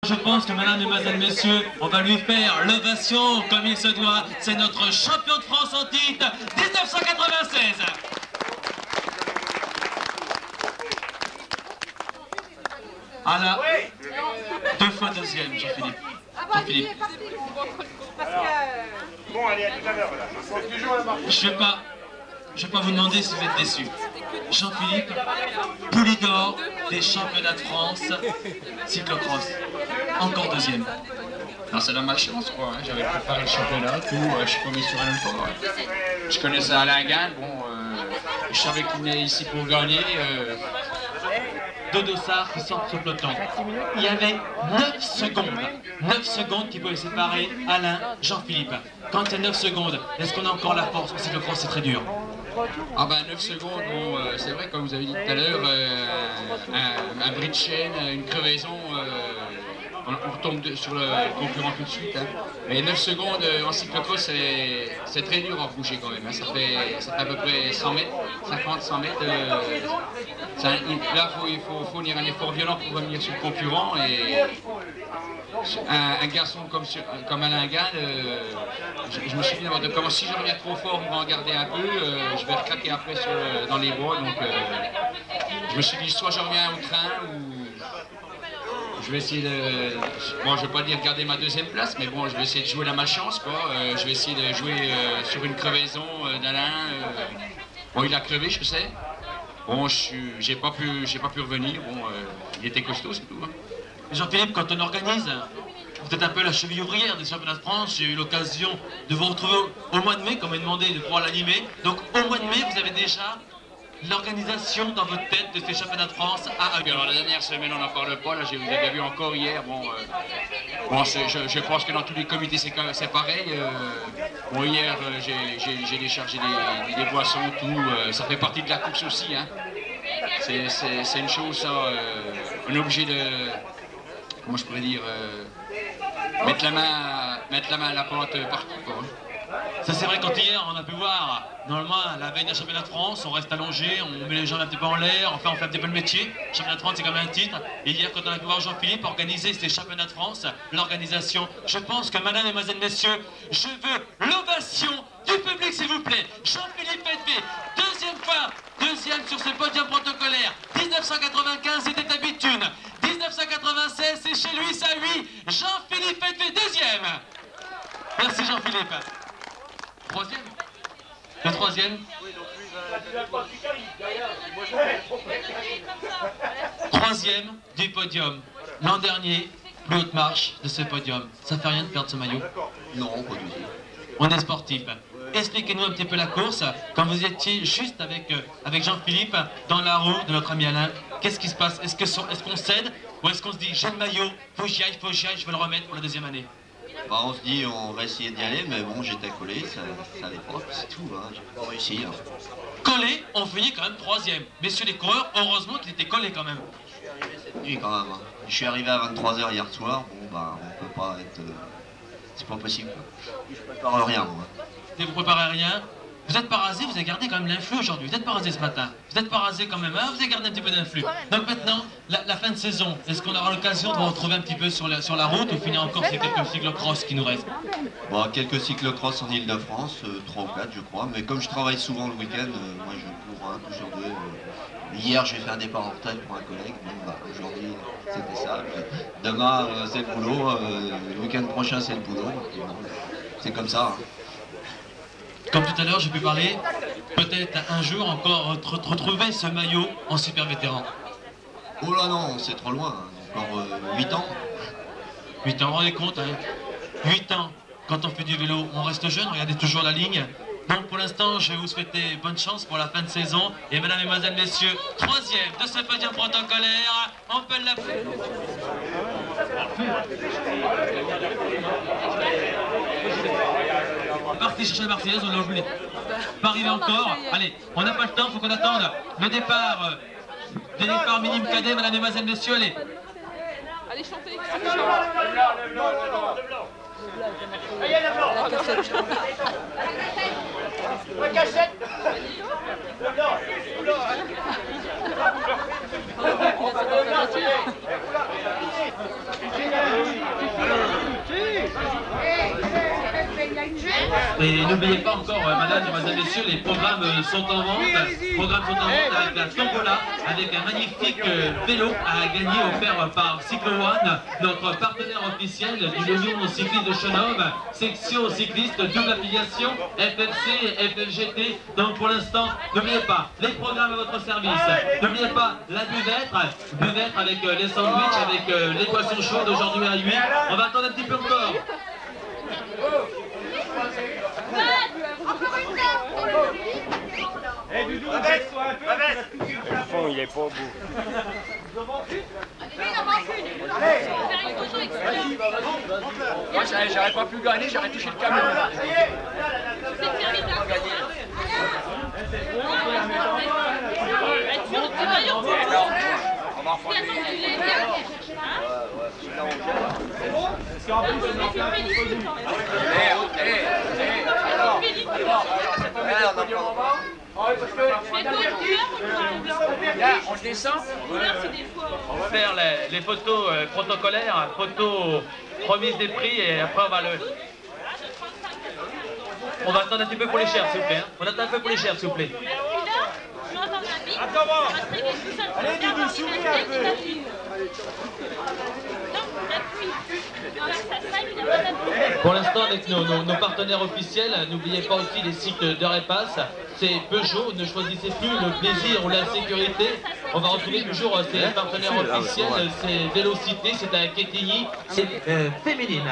Je pense que mesdames, mesdemoiselles, messieurs, on va lui faire l'ovation comme il se doit. C'est notre champion de France en titre 1996. Ah là, 2 fois deuxième, Jean-Philippe. Jean-Philippe. Bon, allez, à tout à l'heure, voilà. Je vais pas vous demander si vous êtes déçus. Jean-Philippe, poulie d'or des championnats de France, cyclocross. Encore deuxième. Non, c'est dans ma chance, quoi. Hein. J'avais préparé le championnat, tout. Je suis tombé sur un effort. Je connaissais Alain Gall, bon, je savais qu'il venait ici pour gagner. Deux dossards qui sortent ce peloton. Il y avait 9 secondes. 9 secondes qui pouvaient séparer Alain, Jean-Philippe. Quand il y a 9 secondes, est-ce qu'on a encore la force? Parce que le cross, c'est très dur. Ah ben 9 secondes, bon, c'est vrai, comme vous avez dit tout à l'heure, un bris de chaîne, une crevaison, on retombe sur le concurrent tout de suite. Hein. Mais 9 secondes en cyclocross, c'est très dur à bouger quand même. Hein. Ça fait à peu près 100 mètres, 50, 100 mètres. Là, il faut fournir un effort violent pour revenir sur le concurrent. Et un garçon comme Alain Gall, je me suis dit d'abord de comment si je reviens trop fort, il va en garder un peu, je vais recraquer après dans les bois. Donc je me suis dit soit je reviens au train ou je vais essayer de... Bon, je ne vais pas dire garder ma deuxième place, mais bon, je vais essayer de jouer la malchance, quoi. Je vais essayer de jouer sur une crevaison d'Alain. Bon, il a crevé, je sais. Bon, j'ai pas pu revenir. Bon, il était costaud, c'est tout. Hein. Jean-Philippe, quand on organise, vous êtes un peu la cheville ouvrière des championnats de France. J'ai eu l'occasion de vous retrouver au mois de mai, comme m'a demandé de pouvoir l'animer. Donc, au mois de mai, vous avez déjà l'organisation dans votre tête de ces championnats de France à Haguenau. Alors la dernière semaine on n'en parle pas, là j'ai déjà vu encore hier, bon, je pense que dans tous les comités c'est pareil. Bon hier j'ai déchargé des boissons, tout, ça fait partie de la course aussi. Hein. C'est une chose, ça, on est obligé de, comment je pourrais dire, mettre la main à la pâte partout, quoi. Ça c'est vrai, quand hier on a pu voir, normalement la veille d'un championnat de France, on reste allongé, on met les jambes un petit peu en l'air, enfin on fait un petit peu le métier. Championnat de France c'est quand même un titre. Et hier quand on a pu voir Jean-Philippe organiser ces championnats de France, l'organisation, je pense que mesdames, mesdemoiselles, messieurs, je veux l'ovation du public s'il vous plaît. Jean-Philippe Fedvé, deuxième sur ce podium protocolaire. 1995 c'était à Béthune, 1996 c'est chez lui, ça oui. Jean-Philippe Fedvé, deuxième. Merci Jean-Philippe. Troisième. Le troisième. Troisième du podium. L'an dernier, plus haute marche de ce podium. Ça fait rien de perdre ce maillot? Non, pas du tout. On est sportif. Expliquez-nous un petit peu la course. Quand vous étiez juste avec Jean-Philippe dans la roue de notre ami Alain, qu'est-ce qui se passe? Est-ce qu'on cède ou est-ce qu'on se dit j'ai le maillot, faut que j'y aille, je vais le remettre pour la deuxième année? Bah, on se dit on va essayer d'y aller, mais bon j'étais collé, ça allait pas, c'est tout, hein. J'ai pas réussi. Hein. Collé, on finit quand même troisième. Messieurs les coureurs, heureusement qu'il était collé quand même. Je suis arrivé cette nuit quand même. Hein. Je suis arrivé à 23 h hier soir, bon bah on peut pas être... c'est pas possible. Je prépare rien moi. Et vous préparez rien. Vous êtes pas rasé, vous avez gardé quand même l'influx aujourd'hui. Vous n'êtes pas rasé ce matin. Vous n'êtes pas rasé quand même, hein, vous avez gardé un petit peu d'influx. Donc maintenant, la fin de saison, est-ce qu'on aura l'occasion de vous retrouver un petit peu sur la route ou finir encore ces quelques cyclocross qui nous restent? Bon, quelques cyclocross en Ile-de-France, 3 ou 4 je crois, mais comme je travaille souvent le week-end, moi je cours un peu sur deux. Hier j'ai fait un départ en retard pour un collègue, bon bah aujourd'hui c'était ça. Demain c'est le boulot, le week-end prochain c'est le boulot, et bon, c'est comme ça. Hein. Comme tout à l'heure, j'ai pu parler, peut-être un jour encore retrouver ce maillot en super vétéran. Oh là non, c'est trop loin, hein. Encore 8 ans. 8 ans, vous vous rendez compte, hein, 8 ans, quand on fait du vélo, on reste jeune, regardez toujours la ligne. Donc pour l'instant, je vais vous souhaiter bonne chance pour la fin de saison. Et mesdames, mesdemoiselles, messieurs, troisième de ce podium protocolaire, on peut l'appeler. Parti chercher la Marseillaise, on l'a oublié. Pas arrivé encore. Allez, on n'a pas le temps, il faut qu'on attende le départ minime cadet, mesdames, mesdemoiselles, messieurs, allez. Allez chanter. La cachette. Le blanc. Et n'oubliez pas encore, madame, mesdemoiselles, messieurs, les programmes sont en vente. Avec la tombola, avec un magnifique vélo à gagner offert par Cyclo One, notre partenaire officiel du l'Union cycliste de Chenôve, section cycliste, double affiliation, FFC, FFGT. Donc pour l'instant, n'oubliez pas les programmes à votre service. N'oubliez pas la buvette avec les sandwichs, avec les poissons chauds aujourd'hui à 8. On va attendre un petit peu encore. Eh Doudou, baisse-toi un peu. Le fond, il est pas beau. Moi, j'aurais pas pu gagner, j'aurais touché le camion. On se descend. On va faire les photos protocolaires, photos remise des prix et après on va attendre un petit peu pour les chairs s'il vous plaît. On attend un peu pour les chairs s'il vous plaît. Allez Doudou, souris un peu. Pour l'instant, avec nos partenaires officiels, n'oubliez pas aussi les sites de Repass. C'est Peugeot, ne choisissez plus le plaisir ou la sécurité. On va retrouver toujours ces partenaires officiels, c'est Vélocité, c'est à Quetigny, c'est féminine.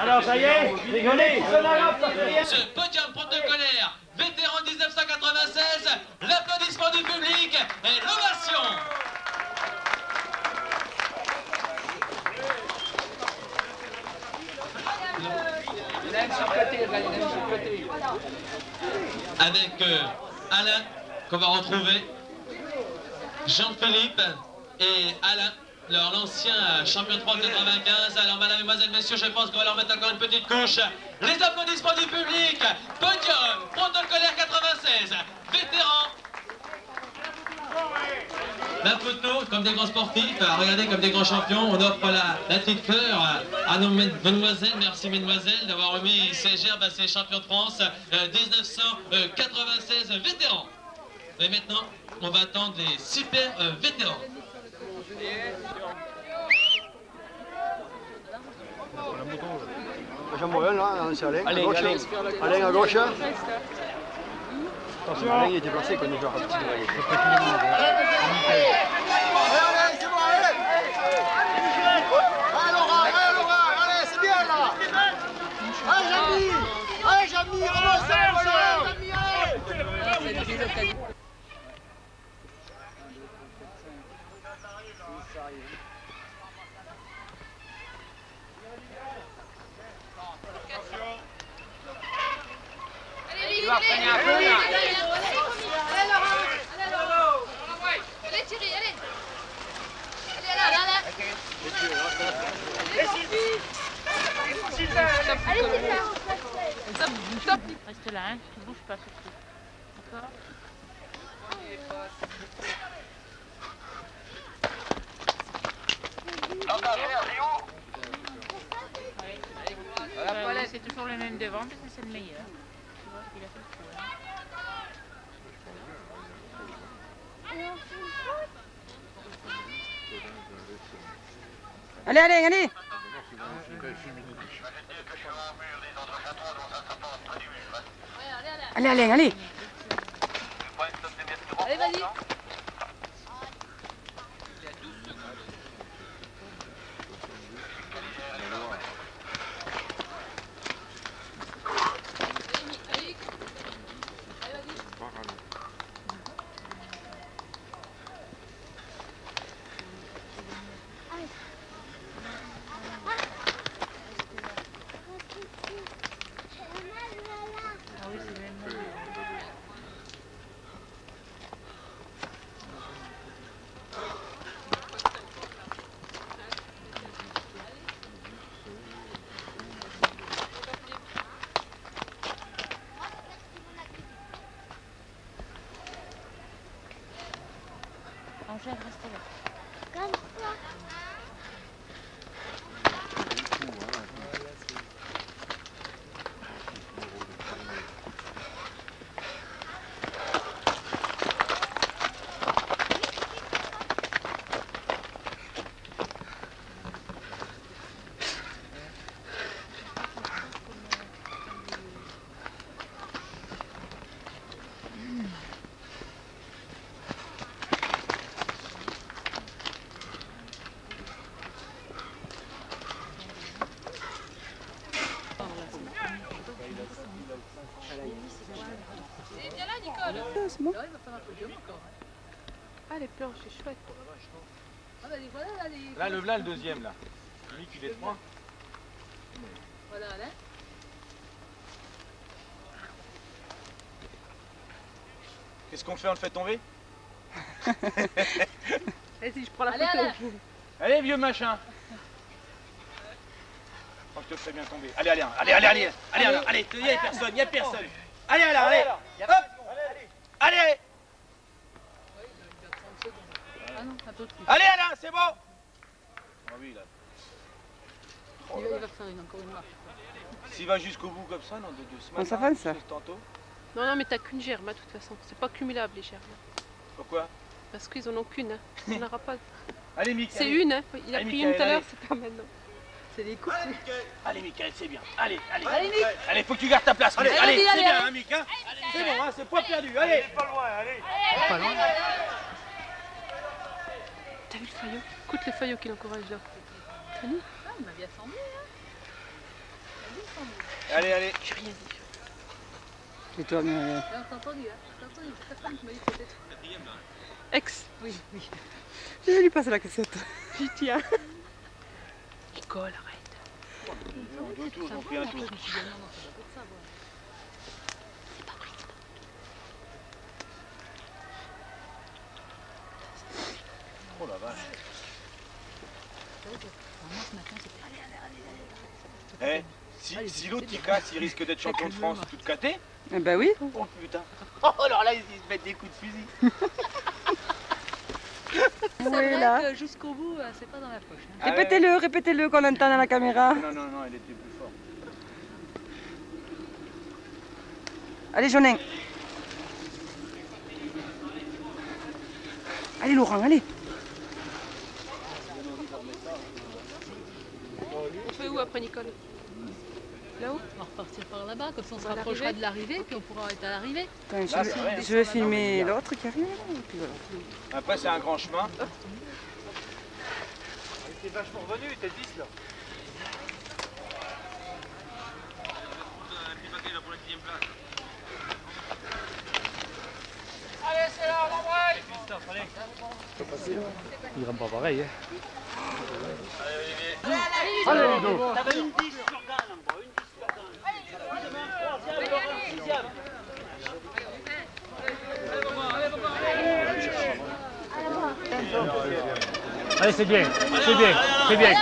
Alors ça y est, rigolez. Ce podium protocolaire, vétéran 1996, l'applaudissement du public et l'ovation. Avec Alain, qu'on va retrouver, Jean-Philippe et Alain, l'ancien champion de France 95. Alors, madame, mesdemoiselles, messieurs, je pense qu'on va leur mettre encore une petite couche. Les applaudissements du public, podium, protocolaire 96, vétéran. La photo, comme des grands sportifs, regardez comme des grands champions, on offre la petite fleur à nos mesdemoiselles, merci mesdemoiselles d'avoir remis ces gerbes à ces champions de France 1996 vétérans. Et maintenant, on va attendre les super vétérans. Jean-Morel, là, c'est Alain, à gauche. Alain à gauche. Attention, Alain il était placé comme déjà un petit Allez, c'est bon, allez. Allez, Laurent, allez, c'est bien là. Allez, Jamy, ramasse ça, voilà, Jamy, allez. Allez Thierry, allez. Allez, stop. Reste là, hein, tu bouges pas surtout. D'accord? C'est toujours le même devant parce que c'est le meilleur. Tu vois, il a fait le coup. Hein. Allez, allez, allez. Allez, allez, allez. Allez, vas-y. reste là. Viens là, Nicole. C'est bon. Là, il va faire un podium encore. Ah, les planches, c'est chouette. Ah bah, voilà, là, les... Là, le deuxième, là. Lui qui est 3. Voilà, là. Qu'est-ce qu'on fait? On le fait tomber? Vas-y, je prends la Allez, photo. allez. Allez, vieux machin. Oh, je te ferai bien tomber. Allez, allez, allez, allez, allez, allez, allez, allez, il n'y a personne, il n'y a personne. Allez, allez, allez, hop, allez, allez, Ah non, un peu plus. allez, Alain, c'est bon. Ah oui, là. Il va faire encore une marche. S'il va jusqu'au bout comme ça, non, de ce matin, On s'avance, ça. tantôt. Non, non, mais t'as qu'une germe, de toute façon. C'est pas cumulable, les germes. Pourquoi? Parce qu'ils en ont qu'une. Hein. On n'aura pas. Allez, Michael. C'est une, hein. Il a Allez, pris une tout à Michael, l'heure, allez. c'est pas maintenant. C'est des coups. Allez, Michael, c'est bien. Allez, allez. Allez, Mick. Allez, faut que tu gardes ta place. Allez, Allez, allez, allez, c'est allez, bien, allez. hein, Mick, hein. C'est bon, hein, c'est pas perdu. Allez. Pas loin, allez. Pas loin. T'as vu le faillot? Écoute le faillot qui l'encourage là. Ah, il m'a bien semblé, hein. Il m'a bien semblé. Allez, allez. J'ai rien dit. Et toi, mais... Là, t'as entendu, hein. T'as entendu, c'est Catherine qui m'a dit que c'était... Ex. Oui, oui. Je vais lui passer la cassette. J'y tiens. Nicole, arrête. Deux tours, on fait un tour. Je me suis dit, non, non, ça doit être ça, voilà. Oh la vache. Vraiment, ce matin, c'était... Eh, si l'autre il casse, il risque d'être champion de France tout caté. Eh ben oui. Oh putain. Oh, alors là, ils se mettent des coups de fusil. C'est vrai là. que jusqu'au bout, c'est pas dans la poche. Hein. Ah ouais. Répétez-le, répétez-le qu'on entend dans la caméra. Non, non, non, elle était plus forte. Allez, Jonin. Allez, Laurent, allez. On fait où après, Nicole? Là-haut? On va repartir par là-bas, comme ça on se À rapprochera l'arrivée. de l'arrivée, puis on pourra être à l'arrivée. Attends, Là, c'est vrai, je vais filmer l'autre qui arrive. Et puis voilà. Après, c'est un grand chemin. T'es vachement revenu, t'es 10 là. Allez, c'est là, on embraye. Il rentre pas pareil, hein. Allez, Ludo. T'avais une 10 sur Gann, une 10 sur Gann. Allez, c'est bien, c'est bien, c'est bien.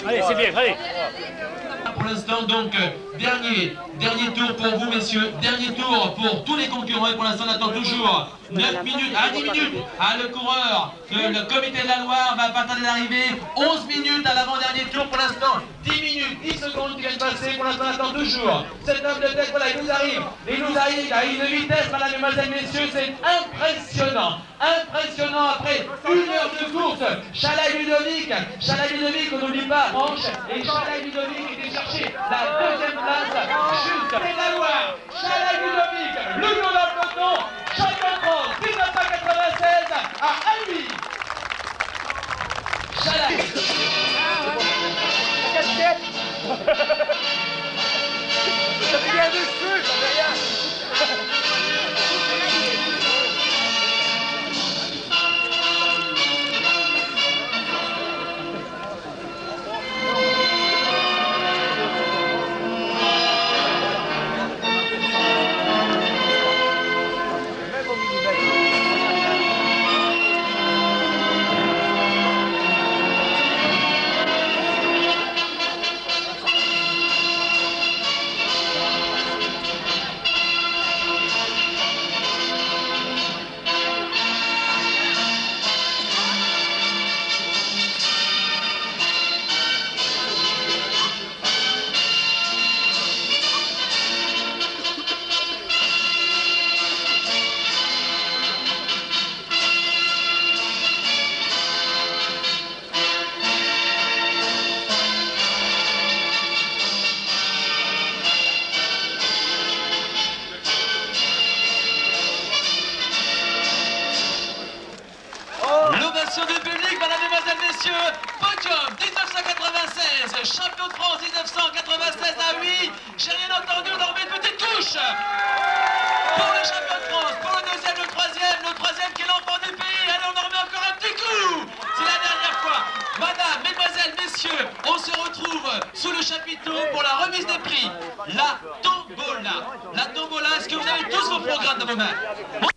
Allez, c'est bien, allez. Pour l'instant, donc, dernier tour pour vous, messieurs. Dernier tour pour tous les concurrents. Et pour l'instant, on attend toujours 9 minutes, 10 minutes. Le coureur le comité de la Loire va pas tarder d'arriver. 11 minutes à l'avant-dernier tour. Pour l'instant, 10 minutes, 10 secondes qui viennent passer. Pour l'instant, on attend toujours. Cet homme de tête, voilà, il nous arrive. Il nous arrive à une vitesse, madame, mesdemoiselles, messieurs. C'est impressionnant. Impressionnant après 1 heure de course. Chalais-Ludovic, on n'oublie pas, Manche. Et Chalais-Ludovic était cherché la deuxième place. Juste après la Loire. Chalais-Ludovic, le lion dans le peloton. Champion de France 1996 à Albi. Chalais. l'ovation du public, mesdames, mesdemoiselles, messieurs. Podium 1996, champion de France 1996 à 8. J'ai rien entendu, on en remet une petite touche. Pour le champion de France, pour le deuxième, le troisième qui est l'enfant du pays. Allez, on en remet encore un petit coup. C'est la dernière fois. Madame, mesdemoiselles, messieurs, on se retrouve sous le chapiteau pour la remise des prix. La tombola. La tombola, est-ce que vous avez tous vos programmes dans vos mains?